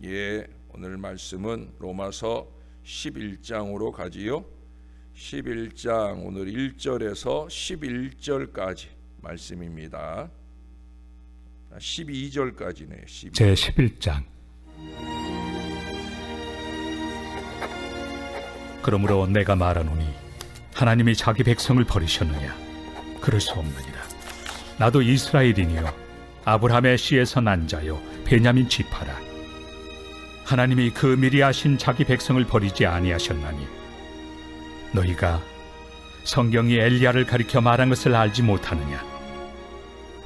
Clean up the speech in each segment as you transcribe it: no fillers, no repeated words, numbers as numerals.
예, 오늘 말씀은 로마서 11장으로 가지요. 11장 오늘 1절에서 11절까지 말씀입니다. 12절까지네요. 제11장. 그러므로 내가 말하노니 하나님이 자기 백성을 버리셨느냐? 그럴 수 없느니라. 나도 이스라엘이니요 아브라함의 씨에서 난 자요 베냐민 지파라. 하나님이 그 미리 아신 자기 백성을 버리지 아니하셨나니 너희가 성경이 엘리야를 가리켜 말한 것을 알지 못하느냐?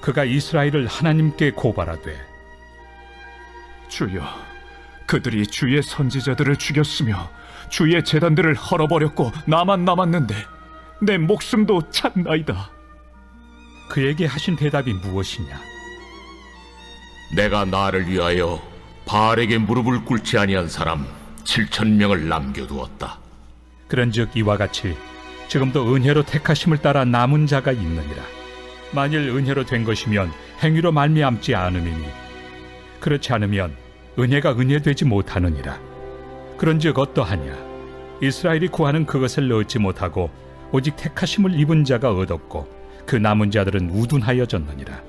그가 이스라엘을 하나님께 고발하되 주여, 그들이 주의 선지자들을 죽였으며 주의 제단들을 헐어버렸고 나만 남았는데 내 목숨도 찼나이다. 그에게 하신 대답이 무엇이냐? 내가 나를 위하여 바알에게 무릎을 꿇지 아니한 사람 7,000명을 남겨두었다. 그런즉 이와 같이 지금도 은혜로 택하심을 따라 남은 자가 있느니라. 만일 은혜로 된 것이면 행위로 말미암지 않음이니 그렇지 않으면 은혜가 은혜되지 못하느니라. 그런즉 어떠하냐? 이스라엘이 구하는 그것을 얻지 못하고 오직 택하심을 입은 자가 얻었고 그 남은 자들은 우둔하여졌느니라.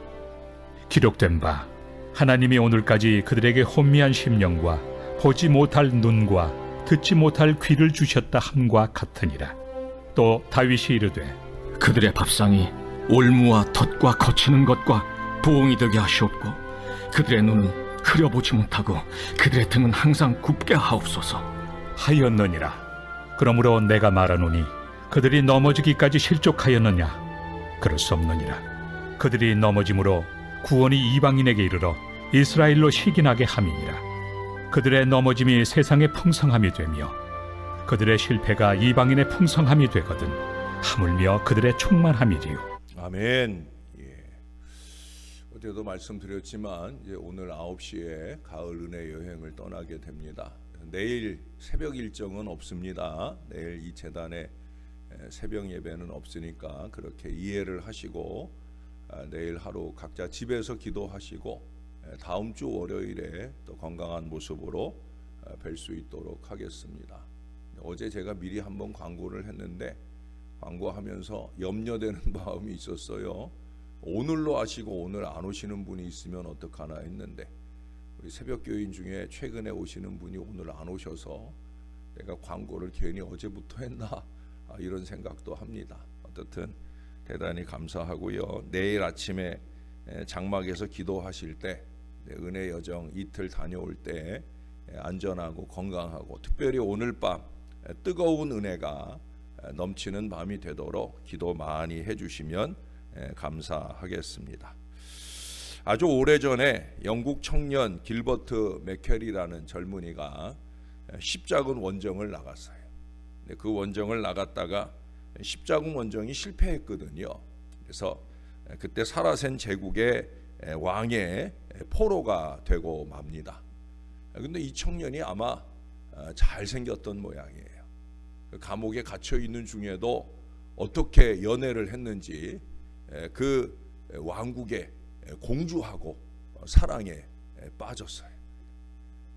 기록된 바 하나님이 오늘까지 그들에게 혼미한 심령과 보지 못할 눈과 듣지 못할 귀를 주셨다 함과 같으니라. 또 다윗이 이르되 그들의 밥상이 올무와 덫과 거치는 것과 부엉이 되게 하시옵고 그들의 눈은 흐려보지 못하고 그들의 등은 항상 굽게 하옵소서 하였느니라. 그러므로 내가 말하노니 그들이 넘어지기까지 실족하였느냐? 그럴 수 없느니라. 그들이 넘어짐으로 구원이 이방인에게 이르러 이스라엘로 시기나게 함이니라. 그들의 넘어짐이 세상의 풍성함이 되며 그들의 실패가 이방인의 풍성함이 되거든 하물며 그들의 충만함이리요. 아멘. 예. 어제도 말씀드렸지만 이제 오늘 9시에 가을 은혜 여행을 떠나게 됩니다. 내일 새벽 일정은 없습니다. 내일 이 재단에 새벽 예배는 없으니까 그렇게 이해를 하시고 내일 하루 각자 집에서 기도하시고 다음 주 월요일에 또 건강한 모습으로 뵐 수 있도록 하겠습니다. 어제 제가 미리 한번 광고를 했는데 광고하면서 염려되는 마음이 있었어요. 오늘로 하시고 오늘 안 오시는 분이 있으면 어떡하나 했는데 우리 새벽교인 중에 최근에 오시는 분이 오늘 안 오셔서 내가 광고를 괜히 어제부터 했나 이런 생각도 합니다. 어떻든 대단히 감사하고요. 내일 아침에 장막에서 기도하실 때 은혜 여정 이틀 다녀올 때 안전하고 건강하고 특별히 오늘 밤 뜨거운 은혜가 넘치는 밤이 되도록 기도 많이 해주시면 감사하겠습니다. 아주 오래전에 영국 청년 길버트 맥켈이라는 젊은이가 십자군 원정을 나갔어요. 그 원정을 나갔다가 십자군 원정이 실패했거든요. 그래서 그때 사라센 제국의 왕의 포로가 되고 맙니다. 근데 이 청년이 아마 잘생겼던 모양이에요. 감옥에 갇혀 있는 중에도 어떻게 연애를 했는지 그 왕국의 공주하고 사랑에 빠졌어요.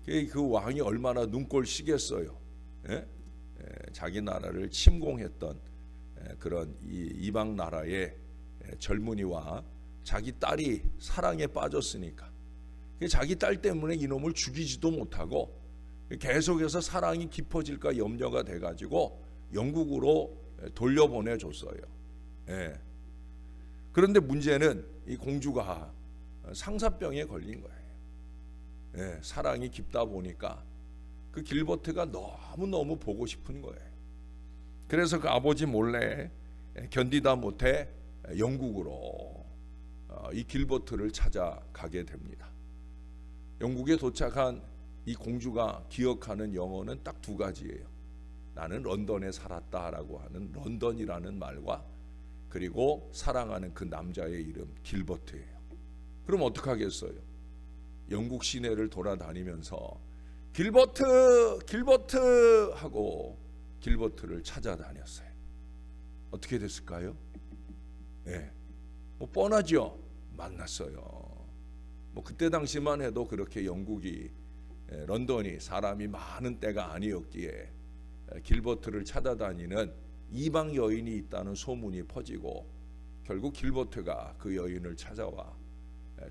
그 왕이 얼마나 눈꼴시겠어요. 자기 나라를 침공했던 그런 이방 나라의 젊은이와 자기 딸이 사랑에 빠졌으니까 자기 딸 때문에 이놈을 죽이지도 못하고 계속해서 사랑이 깊어질까 염려가 돼가지고 영국으로 돌려보내줬어요. 그런데 문제는 이 공주가 상사병에 걸린 거예요. 사랑이 깊다 보니까 그 길버트가 너무너무 보고 싶은 거예요. 그래서 그 아버지 몰래 견디다 못해 영국으로 이 길버트를 찾아가게 됩니다. 영국에 도착한 이 공주가 기억하는 영어는 딱 두 가지예요. 나는 런던에 살았다라고 하는 런던이라는 말과 그리고 사랑하는 그 남자의 이름 길버트예요. 그럼 어떡하겠어요? 영국 시내를 돌아다니면서 길버트 길버트 하고 길버트를 찾아다녔어요. 어떻게 됐을까요? 뭐 뻔하죠. 만났어요. 뭐 그때 당시만 해도 그렇게 영국이 런던이 사람이 많은 때가 아니었기에 길버트를 찾아다니는 이방 여인이 있다는 소문이 퍼지고 결국 길버트가 그 여인을 찾아와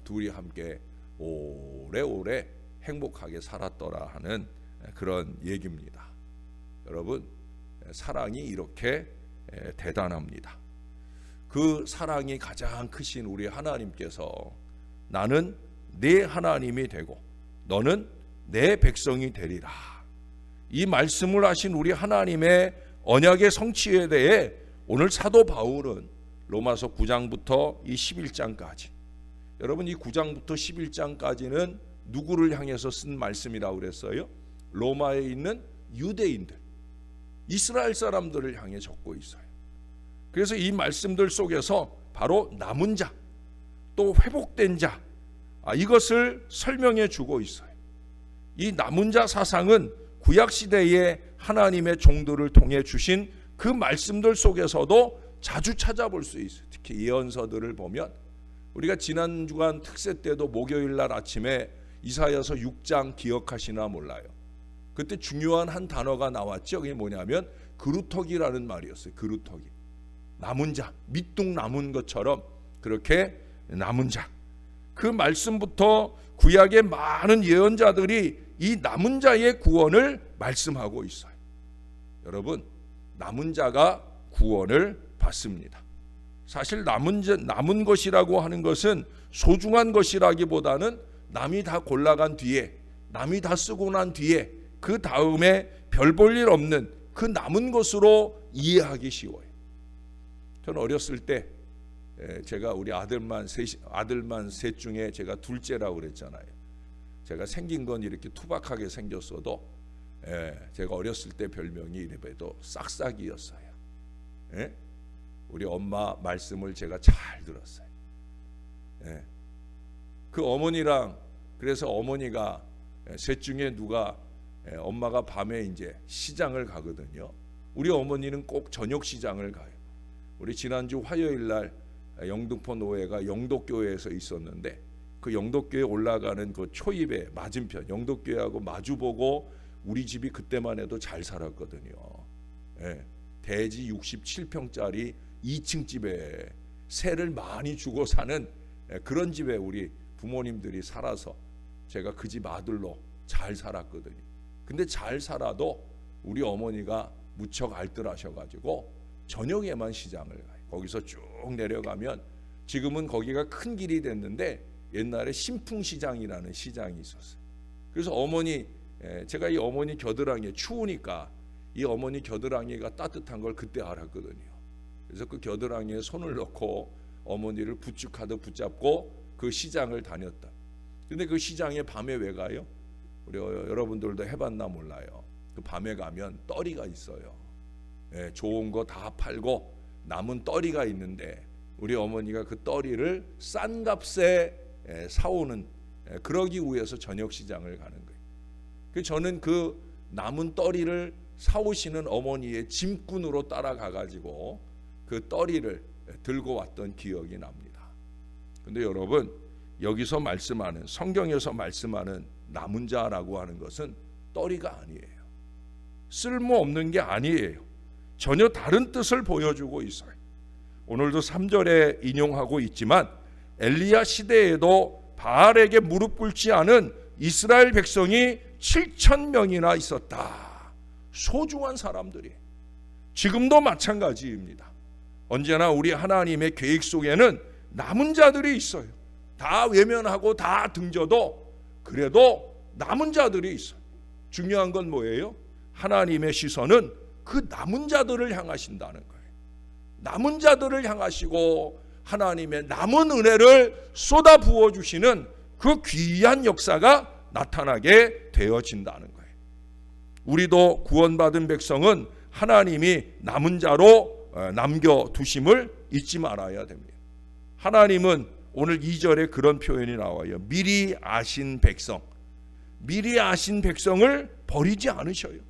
둘이 함께 오래오래 행복하게 살았더라 하는 그런 얘기입니다. 여러분, 사랑이 이렇게 대단합니다. 그 사랑이 가장 크신 우리 하나님께서 나는 네 하나님이 되고 너는 내 백성이 되리라, 이 말씀을 하신 우리 하나님의 언약의 성취에 대해 오늘 사도 바울은 로마서 9장부터 이 11장까지, 여러분 이 9장부터 11장까지는 누구를 향해서 쓴 말씀이라고 그랬어요? 로마에 있는 유대인들, 이스라엘 사람들을 향해 적고 있어요. 그래서 이 말씀들 속에서 바로 남은 자, 또 회복된 자, 이것을 설명해 주고 있어요. 이 남은 자 사상은 구약시대의 하나님의 종들을 통해 주신 그 말씀들 속에서도 자주 찾아볼 수 있어요. 특히 예언서들을 보면, 우리가 지난 주간 특세 때도 목요일 날 아침에 이사야서 6장 기억하시나 몰라요. 그때 중요한 한 단어가 나왔죠. 그게 뭐냐면 그루터기라는 말이었어요. 그루터기, 남은 자, 밑둥 남은 것처럼 그렇게 남은 자. 그 말씀부터 구약의 많은 예언자들이 이 남은 자의 구원을 말씀하고 있어요. 여러분, 남은 자가 구원을 받습니다. 사실 남은 것이라고 하는 것은 소중한 것이라기보다는 남이 다 골라간 뒤에, 남이 다 쓰고 난 뒤에 그 다음에 별 볼 일 없는 그 남은 것으로 이해하기 쉬워요. 저는 어렸을 때 제가 우리 아들만 셋 중에 제가 둘째라고 그랬잖아요. 제가 생긴 건 이렇게 투박하게 생겼어도 제가 어렸을 때 별명이 이래봬도 싹싹이였어요. 우리 엄마 말씀을 제가 잘 들었어요. 그 어머니랑, 그래서 어머니가 셋 중에 누가 엄마가 밤에 이제 시장을 가거든요. 우리 어머니는 꼭 저녁 시장을 가요. 우리 지난주 화요일 날 영등포 노회가 영덕교회에서 있었는데, 그 영덕교회 올라가는 그 초입에 맞은편, 영덕교회하고 마주보고 우리 집이 그때만 해도 잘 살았거든요. 대지 67평짜리 2층 집에 세를 많이 주고 사는 그런 집에 우리 부모님들이 살아서 제가 그 집 아들로 잘 살았거든요. 근데 잘 살아도 우리 어머니가 무척 알뜰하셔가지고 저녁에만 시장을 가요. 거기서 쭉 내려가면, 지금은 거기가 큰 길이 됐는데 옛날에 신풍시장이라는 시장이 있었어요. 그래서 제가 이 어머니 겨드랑이에, 추우니까 이 어머니 겨드랑이가 따뜻한 걸 그때 알았거든요. 그래서 그 겨드랑이에 손을 넣고 어머니를 부축하듯 붙잡고 그 시장을 다녔다. 근데 그 시장에 밤에 왜 가요? 우리 여러분들도 해봤나 몰라요. 그 밤에 가면 떨이가 있어요. 좋은 거 다 팔고 남은 떨이가 있는데 우리 어머니가 그 떨이를 싼 값에 사오는, 그러기 위해서 저녁 시장을 가는 거예요. 그래서 저는 그 남은 떨이를 사오시는 어머니의 짐꾼으로 따라가 가지고 그 떨이를 들고 왔던 기억이 납니다. 근데 여러분, 여기서 말씀하는, 성경에서 말씀하는 남은 자라고 하는 것은 떨이가 아니에요. 쓸모없는 게 아니에요. 전혀 다른 뜻을 보여주고 있어요. 오늘도 3절에 인용하고 있지만, 엘리야 시대에도 바알에게 무릎 꿇지 않은 이스라엘 백성이 7,000명이나 있었다. 소중한 사람들이. 지금도 마찬가지입니다. 언제나 우리 하나님의 계획 속에는 남은 자들이 있어요. 다 외면하고 다 등져도 그래도 남은 자들이 있어요. 중요한 건 뭐예요? 하나님의 시선은 그 남은 자들을 향하신다는 거예요. 남은 자들을 향하시고 하나님의 남은 은혜를 쏟아 부어 주시는 그 귀한 역사가 나타나게 되어진다는 거예요. 우리도 구원받은 백성은 하나님이 남은 자로 남겨두심을 잊지 말아야 됩니다. 하나님은 오늘 2절에 그런 표현이 나와요. 미리 아신 백성, 미리 아신 백성을 버리지 않으셔요.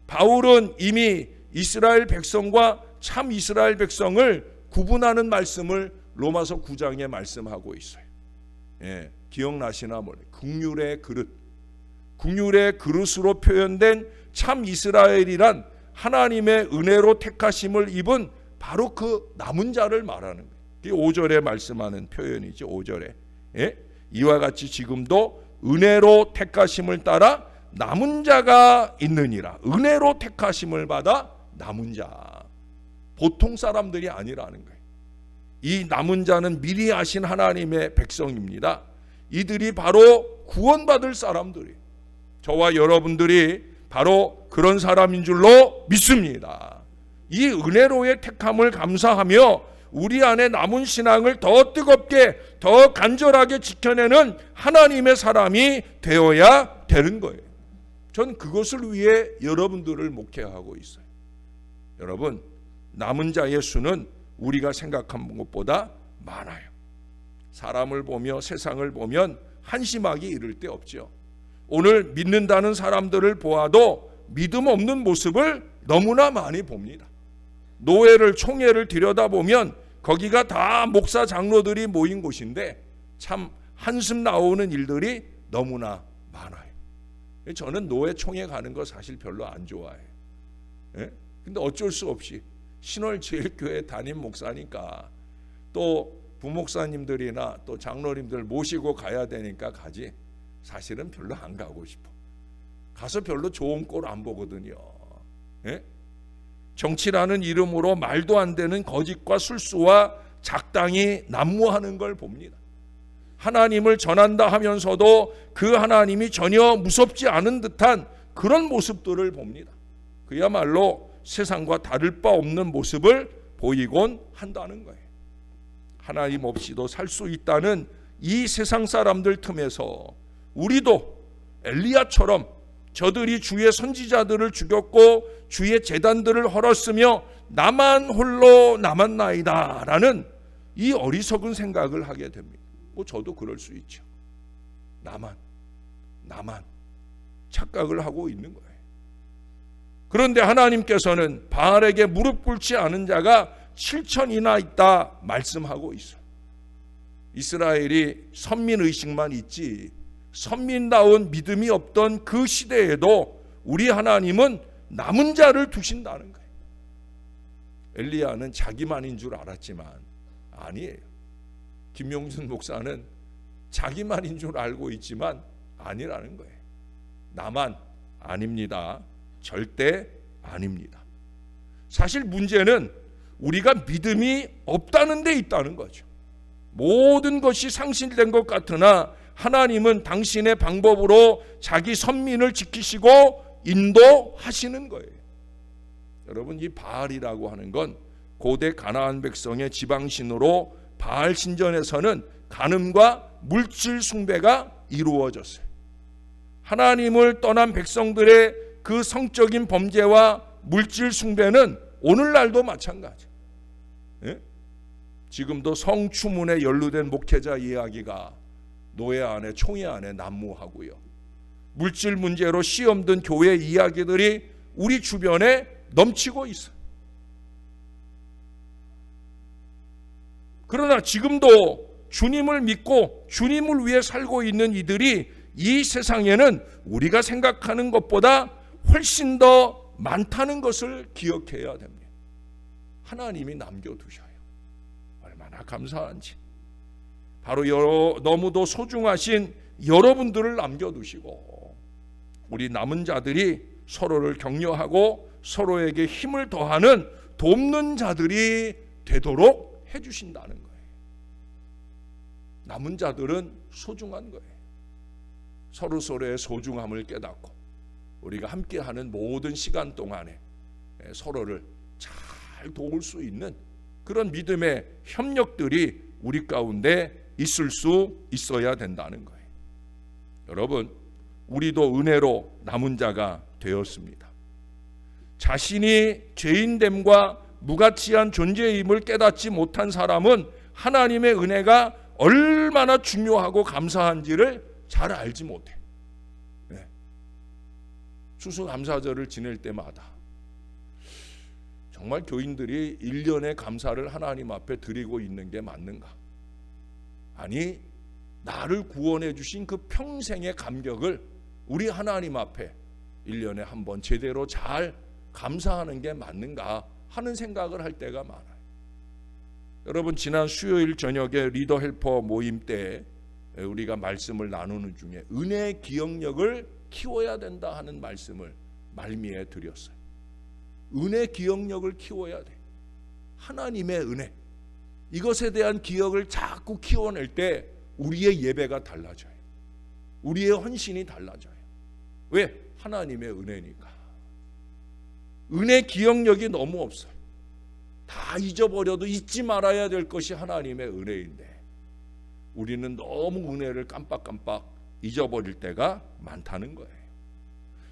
바울은 이미 이스라엘 백성과 참 이스라엘 백성을 구분하는 말씀을 로마서 9장에 말씀하고 있어요. 기억나시나 모르겠어요. 긍휼의 그릇, 긍휼의 그릇으로 표현된 참 이스라엘이란 하나님의 은혜로 택하심을 입은 바로 그 남은 자를 말하는 거예요. 그게 5절에 말씀하는 표현이죠. 5절에. 예? 이와 같이 지금도 은혜로 택하심을 따라 남은 자가 있느니라. 은혜로 택하심을 받아 남은 자. 보통 사람들이 아니라는 거예요. 이 남은 자는 미리 아신 하나님의 백성입니다. 이들이 바로 구원받을 사람들이에요. 저와 여러분들이 바로 그런 사람인 줄로 믿습니다. 이 은혜로의 택함을 감사하며 우리 안에 남은 신앙을 더 뜨겁게 더 간절하게 지켜내는 하나님의 사람이 되어야 되는 거예요. 전 그것을 위해 여러분들을 목회하고 있어요. 여러분, 남은 자의 수는 우리가 생각한 것보다 많아요. 사람을 보며 세상을 보면 한심하기 이를 데 없죠. 오늘 믿는다는 사람들을 보아도 믿음 없는 모습을 너무나 많이 봅니다. 노회를 총회를 들여다보면 거기가 다 목사 장로들이 모인 곳인데 참 한숨 나오는 일들이 너무나 많아요. 저는 노회 총회 가는 거 사실 별로 안 좋아해요. 예? 근데 어쩔 수 없이 신월제일교회 담임 목사니까 또 부목사님들이나 또 장로님들 모시고 가야 되니까 가지. 사실은 별로 안 가고 싶어. 가서 별로 좋은 꼴 안 보거든요. 예? 정치라는 이름으로 말도 안 되는 거짓과 술수와 작당이 난무하는 걸 봅니다. 하나님을 전한다 하면서도 그 하나님이 전혀 무섭지 않은 듯한 그런 모습들을 봅니다. 그야말로 세상과 다를 바 없는 모습을 보이곤 한다는 거예요. 하나님 없이도 살 수 있다는 이 세상 사람들 틈에서 우리도 엘리야처럼 저들이 주의 선지자들을 죽였고 주의 제단들을 헐었으며 나만 홀로 남았나이다 라는 이 어리석은 생각을 하게 됩니다. 저도 그럴 수 있죠. 나만 착각을 하고 있는 거예요. 그런데 하나님께서는 바알에게 무릎 꿇지 않은 자가 7천이나 있다 말씀하고 있어요. 이스라엘이 선민의식만 있지 선민다운 믿음이 없던 그 시대에도 우리 하나님은 남은 자를 두신다는 거예요. 엘리야는 자기만인 줄 알았지만 아니에요. 김용준 목사는 자기만인 줄 알고 있지만 아니라는 거예요. 나만 아닙니다. 절대 아닙니다. 사실 문제는 우리가 믿음이 없다는 데 있다는 거죠. 모든 것이 상실된 것 같으나 하나님은 당신의 방법으로 자기 선민을 지키시고 인도하시는 거예요. 여러분, 이 바알이라고 하는 건 고대 가나안 백성의 지방신으로 바알 신전에서는 간음과 물질 숭배가 이루어졌어요. 하나님을 떠난 백성들의 그 성적인 범죄와 물질 숭배는 오늘날도 마찬가지. 예? 지금도 성추문에 연루된 목회자 이야기가 노예 안에 총회 안에 난무하고요. 물질 문제로 시험 든 교회 이야기들이 우리 주변에 넘치고 있어요. 그러나 지금도 주님을 믿고 주님을 위해 살고 있는 이들이 이 세상에는 우리가 생각하는 것보다 훨씬 더 많다는 것을 기억해야 됩니다. 하나님이 남겨두셔요. 얼마나 감사한지. 바로 너무도 소중하신 여러분들을 남겨두시고 우리 남은 자들이 서로를 격려하고 서로에게 힘을 더하는 돕는 자들이 되도록 해주신다는 거예요. 남은 자들은 소중한 거예요. 서로의 소중함을 깨닫고 우리가 함께하는 모든 시간 동안에 서로를 잘 도울 수 있는 그런 믿음의 협력들이 우리 가운데 있을 수 있어야 된다는 거예요. 여러분, 우리도 은혜로 남은 자가 되었습니다. 자신이 죄인됨과 무가치한 존재임을 깨닫지 못한 사람은 하나님의 은혜가 얼마나 중요하고 감사한지를 잘 알지 못해. 네. 추수감사절을 지낼 때마다 정말 교인들이 1년의 감사를 하나님 앞에 드리고 있는 게 맞는가? 아니, 나를 구원해 주신 그 평생의 감격을 우리 하나님 앞에 1년에 한 번 제대로 잘 감사하는 게 맞는가 하는 생각을 할 때가 많아요. 여러분, 지난 수요일 저녁에 리더 헬퍼 모임 때 우리가 말씀을 나누는 중에 은혜의 기억력을 키워야 된다 하는 말씀을 말미에 드렸어요. 은혜 기억력을 키워야 돼. 하나님의 은혜, 이것에 대한 기억을 자꾸 키워낼 때 우리의 예배가 달라져요. 우리의 헌신이 달라져요. 왜? 하나님의 은혜니까. 은혜 기억력이 너무 없어요. 다 잊어버려도 잊지 말아야 될 것이 하나님의 은혜인데 우리는 너무 은혜를 깜빡깜빡 잊어버릴 때가 많다는 거예요.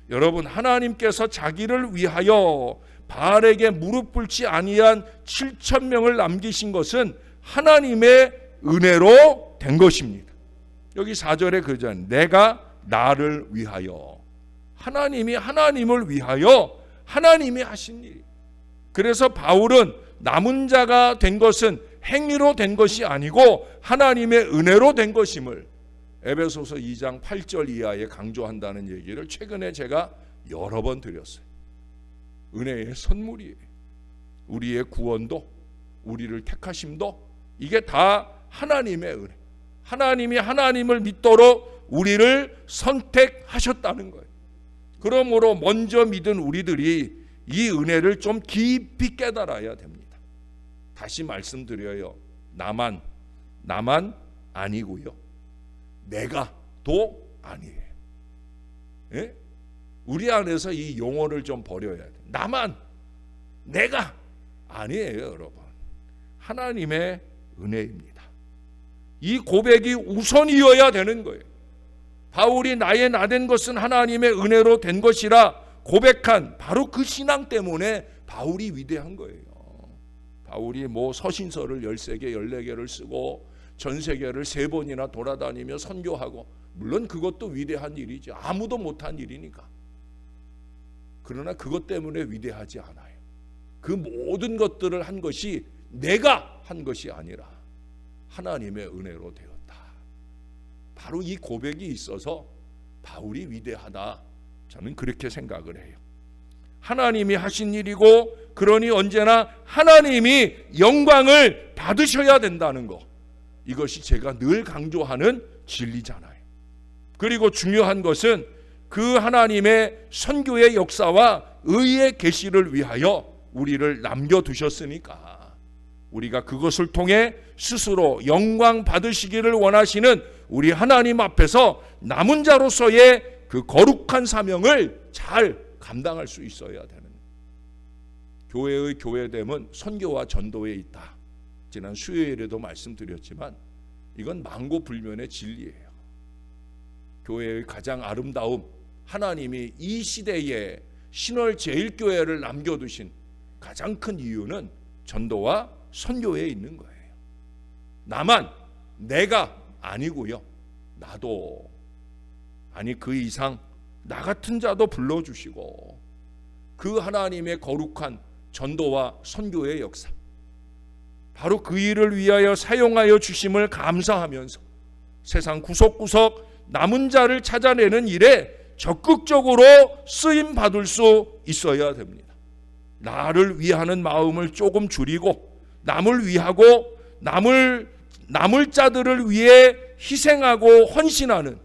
여러분, 하나님께서 자기를 위하여 바알에게 무릎 꿇지 아니한 7,000명을 남기신 것은 하나님의 은혜로 된 것입니다. 여기 4절에 그러잖아요. 내가 나를 위하여. 하나님이 하나님을 위하여 하나님이 하신 일. 그래서 바울은 남은 자가 된 것은 행위로 된 것이 아니고 하나님의 은혜로 된 것임을 에베소서 2장 8절 이하에 강조한다는 얘기를 최근에 제가 여러 번 드렸어요. 은혜의 선물이에요. 우리의 구원도, 우리를 택하심도 이게 다 하나님의 은혜. 하나님이 하나님을 믿도록 우리를 선택하셨다는 거예요. 그러므로 먼저 믿은 우리들이 이 은혜를 좀 깊이 깨달아야 됩니다. 다시 말씀드려요. 나만 아니고요. 내가도 아니에요. 예? 우리 안에서 이 용어를 좀 버려야 돼요. 나만, 내가 아니에요, 여러분. 하나님의 은혜입니다. 이 고백이 우선이어야 되는 거예요. 바울이 나의 나된 것은 하나님의 은혜로 된 것이라 고백한 바로 그 신앙 때문에 바울이 위대한 거예요. 바울이 뭐 서신서를 13개, 14개를 쓰고 전 세계를 3번이나 돌아다니며 선교하고, 물론 그것도 위대한 일이죠. 아무도 못한 일이니까. 그러나 그것 때문에 위대하지 않아요. 그 모든 것들을 한 것이 내가 한 것이 아니라 하나님의 은혜로 되었다. 바로 이 고백이 있어서 바울이 위대하다. 저는 그렇게 생각을 해요. 하나님이 하신 일이고, 그러니 언제나 하나님이 영광을 받으셔야 된다는 것, 이것이 제가 늘 강조하는 진리잖아요. 그리고 중요한 것은 그 하나님의 선교의 역사와 의의 계시를 위하여 우리를 남겨두셨으니까 우리가 그것을 통해 스스로 영광 받으시기를 원하시는 우리 하나님 앞에서 남은 자로서의 그 거룩한 사명을 잘 감당할 수 있어야 되는, 교회의 교회됨은 선교와 전도에 있다. 지난 수요일에도 말씀드렸지만 이건 만고불면의 진리예요. 교회의 가장 아름다움, 하나님이 이 시대에 신월 제일교회를 남겨두신 가장 큰 이유는 전도와 선교에 있는 거예요. 나만, 내가 아니고요. 나도, 아니 그 이상 나 같은 자도 불러주시고 그 하나님의 거룩한 전도와 선교의 역사, 바로 그 일을 위하여 사용하여 주심을 감사하면서 세상 구석구석 남은 자를 찾아내는 일에 적극적으로 쓰임 받을 수 있어야 됩니다. 나를 위하는 마음을 조금 줄이고 남을 위하고 남을 자들을 위해 희생하고 헌신하는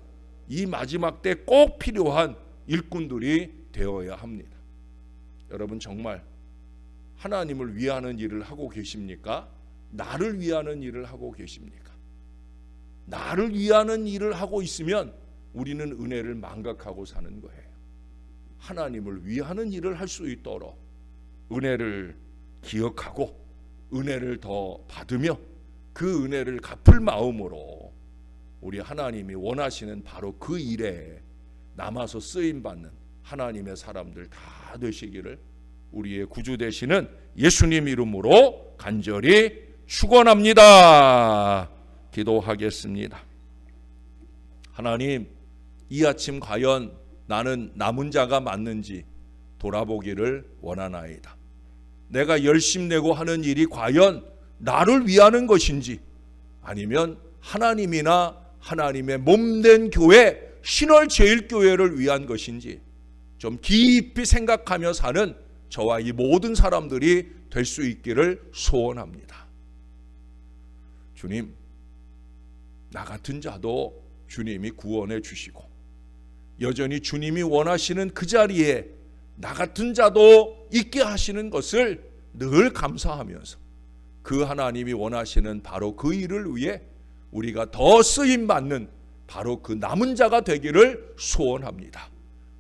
이 마지막 때 꼭 필요한 일꾼들이 되어야 합니다. 여러분, 정말 하나님을 위하는 일을 하고 계십니까? 나를 위하는 일을 하고 계십니까? 나를 위하는 일을 하고 있으면 우리는 은혜를 망각하고 사는 거예요. 하나님을 위하는 일을 할 수 있도록 은혜를 기억하고 은혜를 더 받으며 그 은혜를 갚을 마음으로 우리 하나님이 원하시는 바로 그 일에 남아서 쓰임받는 하나님의 사람들 다 되시기를 우리의 구주 되시는 예수님 이름으로 간절히 축원합니다. 기도하겠습니다. 하나님, 이 아침 과연 나는 남은 자가 맞는지 돌아보기를 원하나이다. 내가 열심내고 하는 일이 과연 나를 위하는 것인지, 아니면 하나님이나 하나님의 몸된 교회, 신월제일교회를 위한 것인지 좀 깊이 생각하며 사는 저와 이 모든 사람들이 될 수 있기를 소원합니다. 주님, 나 같은 자도 주님이 구원해 주시고 여전히 주님이 원하시는 그 자리에 나 같은 자도 있게 하시는 것을 늘 감사하면서 그 하나님이 원하시는 바로 그 일을 위해 우리가 더 쓰임받는 바로 그 남은 자가 되기를 소원합니다.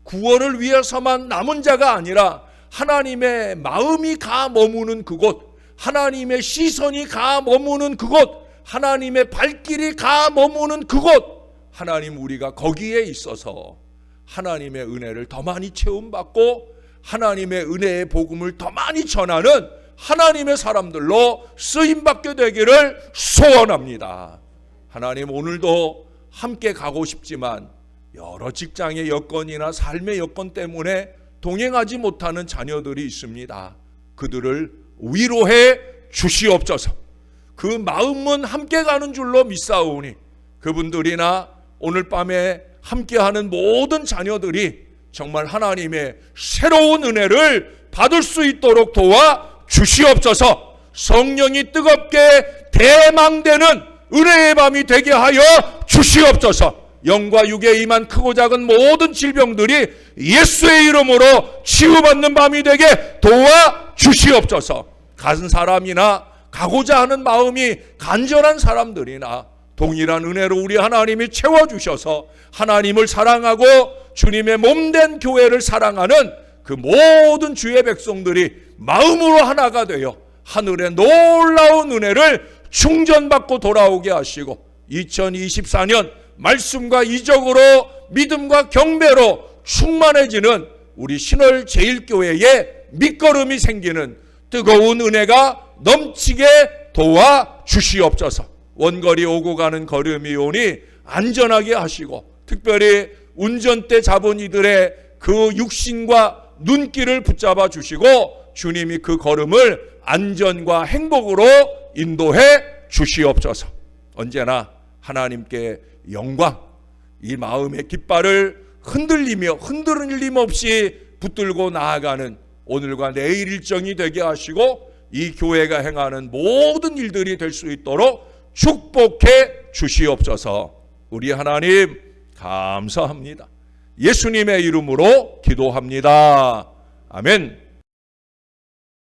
구원을 위해서만 남은 자가 아니라 하나님의 마음이 가 머무는 그곳, 하나님의 시선이 가 머무는 그곳, 하나님의 발길이 가 머무는 그곳, 하나님 우리가 거기에 있어서 하나님의 은혜를 더 많이 체험받고 하나님의 은혜의 복음을 더 많이 전하는 하나님의 사람들로 쓰임받게 되기를 소원합니다. 하나님, 오늘도 함께 가고 싶지만 여러 직장의 여건이나 삶의 여건 때문에 동행하지 못하는 자녀들이 있습니다. 그들을 위로해 주시옵소서. 그 마음은 함께 가는 줄로 믿사오니 그분들이나 오늘 밤에 함께하는 모든 자녀들이 정말 하나님의 새로운 은혜를 받을 수 있도록 도와 주시옵소서. 성령이 뜨겁게 대망되는 은혜의 밤이 되게 하여 주시옵소서. 영과 육에 임한 크고 작은 모든 질병들이 예수의 이름으로 치유받는 밤이 되게 도와 주시옵소서. 간 사람이나 가고자 하는 마음이 간절한 사람들이나 동일한 은혜로 우리 하나님이 채워주셔서 하나님을 사랑하고 주님의 몸된 교회를 사랑하는 그 모든 주의 백성들이 마음으로 하나가 되어 하늘의 놀라운 은혜를 충전받고 돌아오게 하시고 2024년 말씀과 이적으로 믿음과 경배로 충만해지는 우리 신월제일교회의 밑거름이 생기는 뜨거운 은혜가 넘치게 도와 주시옵소서. 원거리 오고 가는 걸음이 오니 안전하게 하시고 특별히 운전대 잡은 이들의 그 육신과 눈길을 붙잡아 주시고 주님이 그 걸음을 안전과 행복으로 인도해 주시옵소서. 언제나 하나님께 영광, 이 마음의 깃발을 흔들림 없이 붙들고 나아가는 오늘과 내일 일정이 되게 하시고 이 교회가 행하는 모든 일들이 될 수 있도록 축복해 주시옵소서. 우리 하나님 감사합니다. 예수님의 이름으로 기도합니다. 아멘.